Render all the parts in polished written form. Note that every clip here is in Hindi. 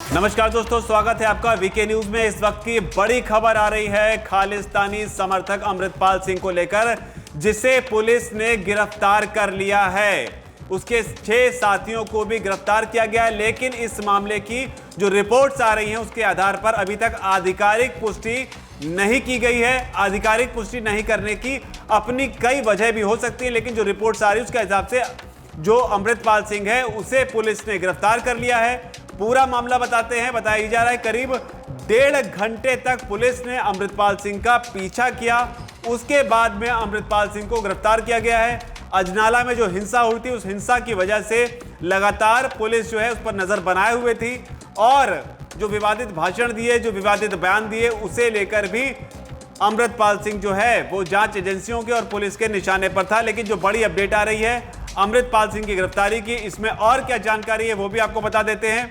नमस्कार दोस्तों, स्वागत है आपका वीके न्यूज में। इस वक्त की बड़ी खबर आ रही है खालिस्तानी समर्थक अमृतपाल सिंह को लेकर, जिसे पुलिस ने गिरफ्तार कर लिया है। उसके 6 साथियों को भी गिरफ्तार किया गया है, लेकिन इस मामले की जो रिपोर्ट्स आ रही हैं उसके आधार पर अभी तक आधिकारिक पुष्टि नहीं की गई है। आधिकारिक पुष्टि नहीं करने की अपनी कई वजह भी हो सकती है, लेकिन जो रिपोर्ट्स आ रही है उसके हिसाब से जो अमृतपाल सिंह है उसे पुलिस ने गिरफ्तार कर लिया है। पूरा मामला बताते हैं। बताया जा रहा है करीब 1.5 घंटे तक पुलिस ने अमृतपाल सिंह का पीछा किया, उसके बाद में अमृतपाल सिंह को गिरफ्तार किया गया है। अजनाला में जो हिंसा हुई थी, उस हिंसा की वजह से लगातार पुलिस जो है उस पर नजर बनाए हुए थी और जो विवादित भाषण दिए, जो विवादित बयान दिए, उसे लेकर भी अमृतपाल सिंह जो है वो जांच एजेंसियों के और पुलिस के निशाने पर था। लेकिन जो बड़ी अपडेट आ रही है अमृतपाल सिंह की गिरफ्तारी की, इसमें और क्या जानकारी है वो भी आपको बता देते हैं।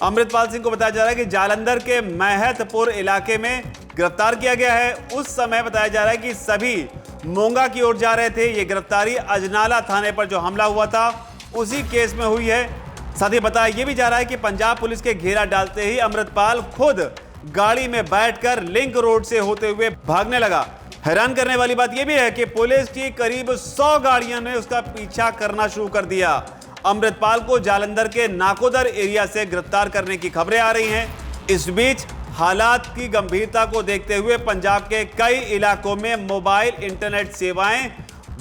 अमृतपाल सिंह को बताया जा रहा है कि जालंधर के महतपुर इलाके में गिरफ्तार किया गया है। उस समय बताया जा रहा है कि सभी मोंगा की ओर जा रहे थे। ये गिरफ्तारी अजनाला थाने पर जो हमला हुआ था उसी केस में हुई है। साथ ही बताया यह भी जा रहा है कि पंजाब पुलिस के घेरा डालते ही अमृतपाल खुद गाड़ी में बैठकर लिंक रोड से होते हुए भागने लगा। हैरान करने वाली बात यह भी है कि पुलिस की करीब 100 गाड़ियों ने उसका पीछा करना शुरू कर दिया। अमृतपाल को जालंधर के नाकोदर एरिया से गिरफ्तार करने की खबरें आ रही हैं। इस बीच हालात की गंभीरता को देखते हुए पंजाब के कई इलाकों में मोबाइल इंटरनेट सेवाएं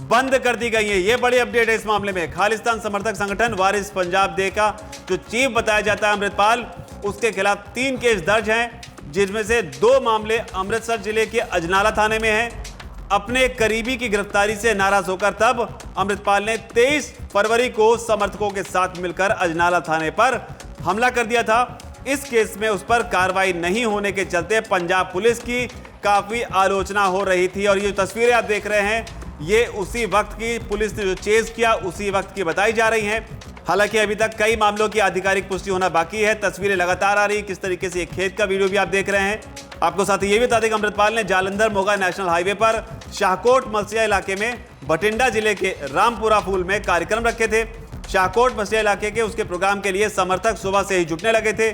बंद कर दी गई हैं। यह बड़ी अपडेट है इस मामले में। खालिस्तान समर्थक संगठन वारिस पंजाब डे का जो चीफ बताया जाता है अमृतपाल, उसके खिलाफ 3 केस दर्ज हैं, जिसमें से 2 मामले अमृतसर जिले के अजनाला थाने में हैं। अपने करीबी की गिरफ्तारी से नाराज होकर तब अमृतपाल ने 23 फरवरी को समर्थकों के साथ मिलकर अजनाला थाने पर हमला कर दिया था। इस केस में उस पर कार्रवाई नहीं होने के चलते पंजाब पुलिस की काफी आलोचना हो रही थी। और ये तस्वीरें आप देख रहे हैं, ये उसी वक्त की पुलिस ने जो चेज किया उसी वक्त की बताई जा रही हैं। हालांकि अभी तक कई मामलों की आधिकारिक पुष्टि होना बाकी है। तस्वीरें लगातार आ रही, किस तरीके से एक खेत का वीडियो भी आप देख रहे हैं। आपको साथ ही ये भी बता दें कि अमृतपाल ने जालंधर मोगा नेशनल हाईवे पर शाहकोट मलसिया इलाके में बठिंडा जिले के रामपुरा फूल में कार्यक्रम रखे थे। शाहकोट मलसिया इलाके के उसके प्रोग्राम के लिए समर्थक सुबह से ही जुटने लगे थे।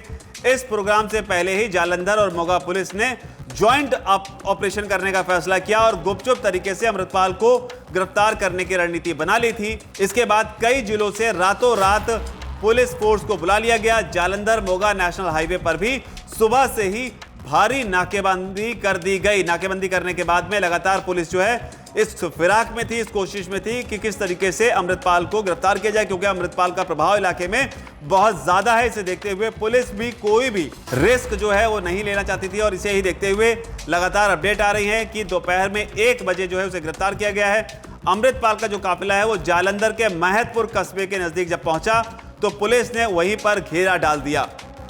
इस प्रोग्राम से पहले ही जालंधर और मोगा पुलिस ने ज्वाइंट ऑपरेशन करने का फैसला किया और गुपचुप तरीके से अमृतपाल को गिरफ्तार करने की रणनीति बना ली थी। इसके बाद कई जिलों से रातों रात पुलिस फोर्स को बुला लिया गया। जालंधर मोगा नेशनल हाईवे पर भी सुबह से ही भारी नाकेबंदी कर दी गई। नाकेबंदी करने के बाद में लगातार पुलिस जो है इस फिराक में थी, इस कोशिश में थी कि किस तरीके से अमृतपाल को गिरफ्तार किया जाए, क्योंकि अमृतपाल का प्रभाव इलाके में बहुत ज्यादा है। इसे देखते हुए पुलिस भी कोई भी रिस्क जो है वो नहीं लेना चाहती थी। और इसे ही देखते हुए लगातार अपडेट आ रही है कि दोपहर में 1 बजे जो है उसे गिरफ्तार किया गया है। अमृतपाल का जो काफिला है वो जालंधर के महतपुर कस्बे के नजदीक जब पहुंचा तो पुलिस ने वहीं पर घेरा डाल दिया।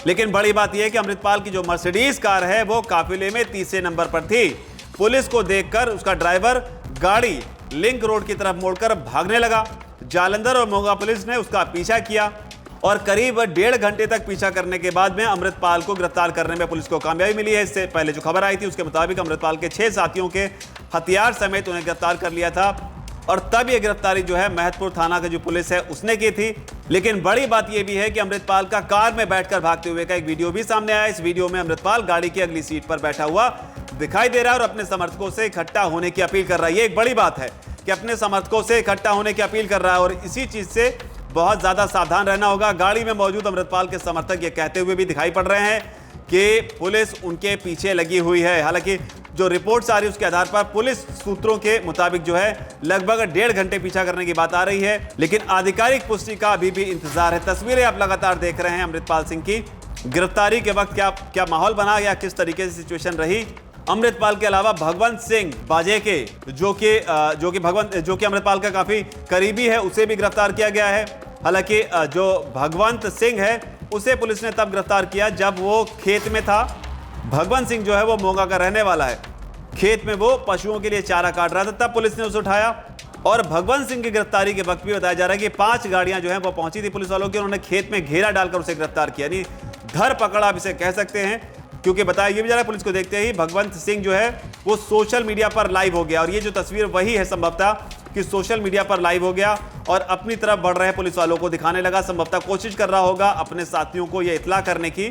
लेकिन बड़ी बात यह है कि अमृतपाल की जो मर्सिडीज कार है वो काफिले में तीसरे नंबर पर थी। पुलिस को देखकर उसका ड्राइवर गाड़ी लिंक रोड की तरफ मोड़कर भागने लगा। जालंधर और मोगा पुलिस ने उसका पीछा किया और करीब 1.5 घंटे तक पीछा करने के बाद में अमृतपाल को गिरफ्तार करने में पुलिस को कामयाबी मिली है। इससे पहले जो खबर आई थी उसके मुताबिक अमृतपाल के 6 साथियों के हथियार समेत उन्हें गिरफ्तार कर लिया था और तब यह गिरफ्तारी जो है महतपुर थाना की जो पुलिस है उसने की थी। लेकिन बड़ी बात यह भी है कि अमृतपाल का कार में बैठकर भागते हुए का एक वीडियो भी सामने आया। इस वीडियो में अमृतपाल गाड़ी की अगली सीट पर बैठा हुआ दिखाई दे रहा है और अपने समर्थकों से इकट्ठा होने की अपील कर रहा है। ये एक बड़ी बात है कि अपने समर्थकों से इकट्ठा होने की अपील कर रहा है और इसी चीज से बहुत ज्यादा सावधान रहना होगा। गाड़ी में मौजूद अमृतपाल के समर्थक ये कहते हुए भी दिखाई पड़ रहे हैं कि पुलिस उनके पीछे लगी हुई है। हालांकि जो रिपोर्ट्स आ रही है उसके आधार पर पुलिस सूत्रों के मुताबिक जो है लगभग 1.5 घंटे पीछा करने की बात आ रही है, लेकिन आधिकारिक पुष्टि का अभी भी इंतजार है। तस्वीरें आप लगातार देख रहे हैं अमृतपाल सिंह की। गिरफ्तारी के वक्त क्या माहौल बना या किस तरीके से सिचुएशन रही। अमृतपाल के अलावा भगवंत सिंह बाजेके जो कि अमृतपाल का काफी करीबी है, उसे भी गिरफ्तार किया गया है। हालांकि जो भगवंत सिंह है उसे पुलिस ने तब गिरफ्तार किया जब वो खेत में था। भगवंत सिंह जो है वो मोगा का रहने वाला है। खेत में वो पशुओं के लिए चारा काट रहा था, तब पुलिस ने उसे उठाया। और भगवंत सिंह की गिरफ्तारी के वक्त भी बताया जा रहा है कि 5 गाड़ियां जो हैं वो पहुंची थी पुलिस वालों की, उन्होंने खेत में घेरा डालकर उसे गिरफ्तार किया। यानी धर पकड़ आप इसे कह सकते हैं, क्योंकि बताया ये भी जा रहा है पुलिस को देखते ही भगवंत सिंह जो है वो सोशल मीडिया पर लाइव हो गया। और ये जो तस्वीर वही है संभवतः कि सोशल मीडिया पर लाइव हो गया और अपनी तरफ बढ़ रहे पुलिस वालों को दिखाने लगा। संभवतः कोशिश कर रहा होगा अपने साथियों को यह इत्तला करने की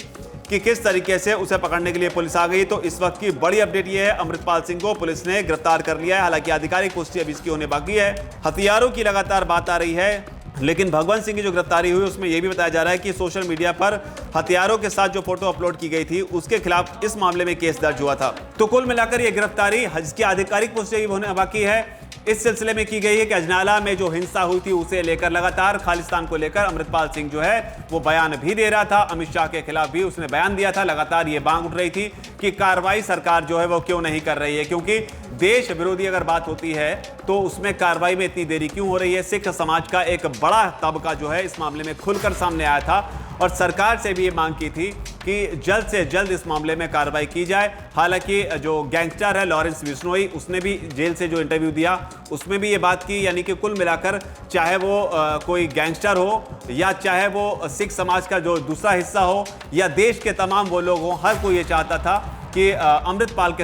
कि किस तरीके से उसे पकड़ने के लिए पुलिस आ गई। तो इस वक्त की बड़ी अपडेट यह है, अमृतपाल सिंह को पुलिस ने गिरफ्तार कर लिया है। हालांकि आधिकारिक पुष्टि अभी इसकी होने बाकी है। हथियारों की लगातार बात आ रही है, लेकिन भगवंत सिंह की जो गिरफ्तारी हुई उसमें यह भी बताया जा रहा है कि सोशल मीडिया पर हथियारों के साथ जो फोटो अपलोड की गई थी उसके खिलाफ इस मामले में केस दर्ज हुआ था। तो कुल मिलाकर यह गिरफ्तारी जिसकी आधिकारिक पुष्टि होने बाकी है, इस सिलसिले में की गई है कि अजनाला में जो हिंसा हुई थी उसे लेकर लगातार खालिस्तान को लेकर अमृतपाल सिंह जो है वो बयान भी दे रहा था। अमित शाह के खिलाफ भी उसने बयान दिया था। लगातार ये मांग उठ रही थी कि कार्रवाई सरकार जो है वो क्यों नहीं कर रही है, क्योंकि देश विरोधी अगर बात होती है तो उसमें कार्रवाई में इतनी देरी क्यों हो रही है। सिख समाज का एक बड़ा तबका जो है इस मामले में खुलकर सामने आया था और सरकार से भी ये मांग की थी कि जल्द से जल्द इस मामले में कार्रवाई की जाए। हालांकि जो गैंगस्टर है लॉरेंस बिश्नोई, उसने भी जेल से जो इंटरव्यू दिया उसमें भी ये बात की, यानी कि कुल मिलाकर चाहे वो कोई गैंगस्टर हो या चाहे वो सिख समाज का जो दूसरा हिस्सा हो या देश के तमाम वो लोग हों, हर कोई ये चाहता था कि अमृतपाल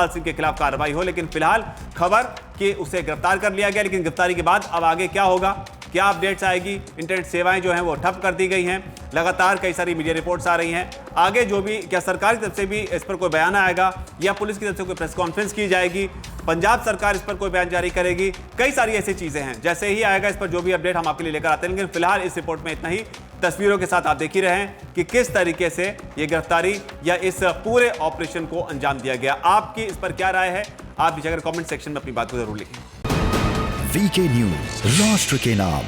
सिंह के खिलाफ कार्रवाई हो। लेकिन फिलहाल खबर कि उसे गिरफ्तार कर लिया गया, लेकिन गिरफ्तारी के बाद अब आगे क्या होगा, क्या अपडेट्स आएगी। इंटरनेट सेवाएं जो हैं वो ठप कर दी गई हैं। लगातार कई सारी मीडिया रिपोर्ट्स आ रही हैं। आगे जो भी, क्या सरकार की तरफ से भी इस पर कोई बयान आएगा या पुलिस की तरफ से कोई प्रेस कॉन्फ्रेंस की जाएगी, पंजाब सरकार इस पर कोई बयान जारी करेगी, कई सारी ऐसी चीजें हैं। जैसे ही आएगा इस पर जो भी अपडेट हम आपके लिए लेकर आते हैं, लेकिन फिलहाल इस रिपोर्ट में इतना ही। तस्वीरों के साथ आप देख ही रहे हैं कि किस तरीके से ये गिरफ्तारी या इस पूरे ऑपरेशन को अंजाम दिया गया। आपकी इस पर क्या राय है, आप नीचे अगर कमेंट सेक्शन में अपनी बात को जरूर लिखें। वीके न्यूज, राष्ट्र के नाम।